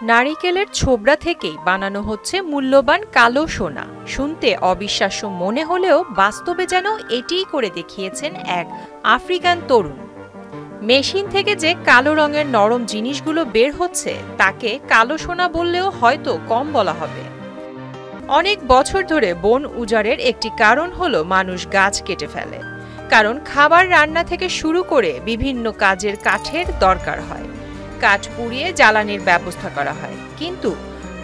নারিকেলের ছোবড়া থেকেই বানানো হচ্ছে মূল্যবান কালো সোনা। শুনতে অবিশ্বাস্য মনে হলেও বাস্তবে যেন এটিই করে দেখিয়েছেন এক আফ্রিকান তরুণ। মেশিন থেকে যে কালো রঙের নরম জিনিসগুলো বের হচ্ছে তাকে কালো সোনা বললেও হয়তো কম বলা হবে। অনেক বছর ধরে বন উজাড়ের একটি কারণ হলো মানুষ গাছ কেটে ফেলে, কারণ খাবার রান্না থেকে শুরু করে বিভিন্ন কাজের কাঠের দরকার হয়। কাঠ পুড়িয়ে জ্বালানির ব্যবস্থা করা হয়, কিন্তু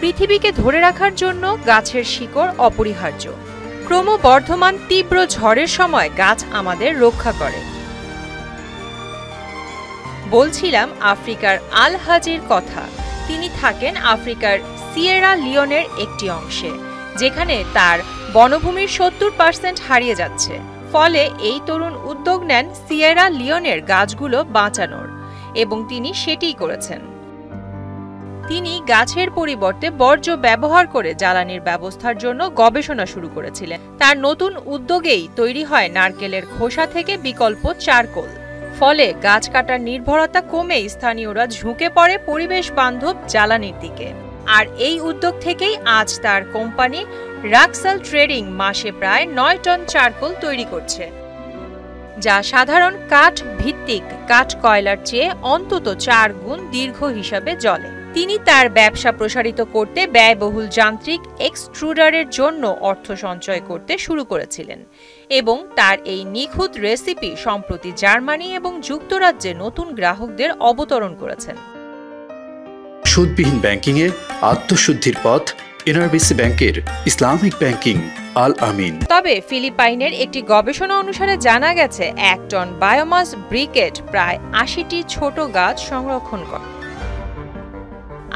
পৃথিবীকে ধরে রাখার জন্য গাছের শিকড় অপরিহার্য। ক্রমবর্ধমান তীব্র ঝড়ের সময় গাছ আমাদের রক্ষা করে। বলছিলাম আফ্রিকার আল হাজির কথা। তিনি থাকেন আফ্রিকার সিয়েরা লিওনের একটি অংশে, যেখানে তার বনভূমির 70% হারিয়ে যাচ্ছে। ফলে এই তরুণ উদ্যোগ নেন সিয়েরা লিওনের গাছগুলো বাঁচানোর, এবং তিনি সেটিই করেছেন। তিনি গাছের পরিবর্তে বর্জ্য ব্যবহার করে জ্বালানির ব্যবস্থার জন্য গবেষণা শুরু করেছিলেন। তার নতুন উদ্যোগেই তৈরি হয় নারকেলের খোসা থেকে বিকল্প চারকোল। ফলে গাছ কাটার নির্ভরতা কমে স্থানীয়রা ঝুঁকে পড়ে পরিবেশ বান্ধব জ্বালানির দিকে। আর এই উদ্যোগ থেকেই আজ তার কোম্পানি রাক্সাল ট্রেডিং মাসে প্রায় 9 টন চারকোল তৈরি করছে, যা সাধারণ কাঠ ভিত্তিক কাঠ কয়লার চেয়ে অন্তত 4 গুণ দীর্ঘ হিসাবে জ্বলে। তিনি তার ব্যবসা প্রসারিত করতে ব্যয়বহুল যান্ত্রিক এক্সট্রুডারের জন্য অর্থ সঞ্চয় করতে শুরু করেছিলেন, এবং তার এই নিখুঁত রেসিপি সম্প্রতি জার্মানি এবং যুক্তরাজ্যে নতুন গ্রাহকদের অবতরণ করেছেন। সুদবিহীন ব্যাংকিংয়ে আত্মশুদ্ধির পথ এনআরবিসি ব্যাংকের ইসলামিক ব্যাংকিং আল আমিন। তবে ফিলিপাইনের একটি গবেষণা অনুসারে জানা গেছে 1 টন বায়োমাস ব্রিকেট প্রায় 80টি ছোট গাছ সংরক্ষণ করে।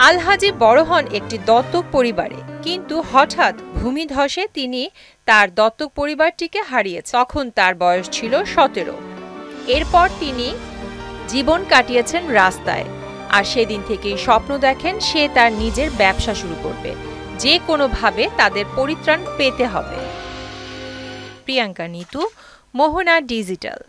আল হাজি বড় হন একটি দত্তক পরিবারে, কিন্তু হঠাৎ ভূমিধসে তিনি তার দত্তক পরিবারটিকে হারিয়েছেন। তখন তার বয়স ছিল 17। এরপর তিনি জীবন কাটিয়েছেন রাস্তায়, আর সেদিন থেকেই স্বপ্ন দেখেন সে তার নিজের ব্যবসা শুরু করবে। যে কোনোভাবে তাদের পরিত্রাণ পেতে হবে। প্রিয়াঙ্কা নিতু, মোহনা ডিজিটাল।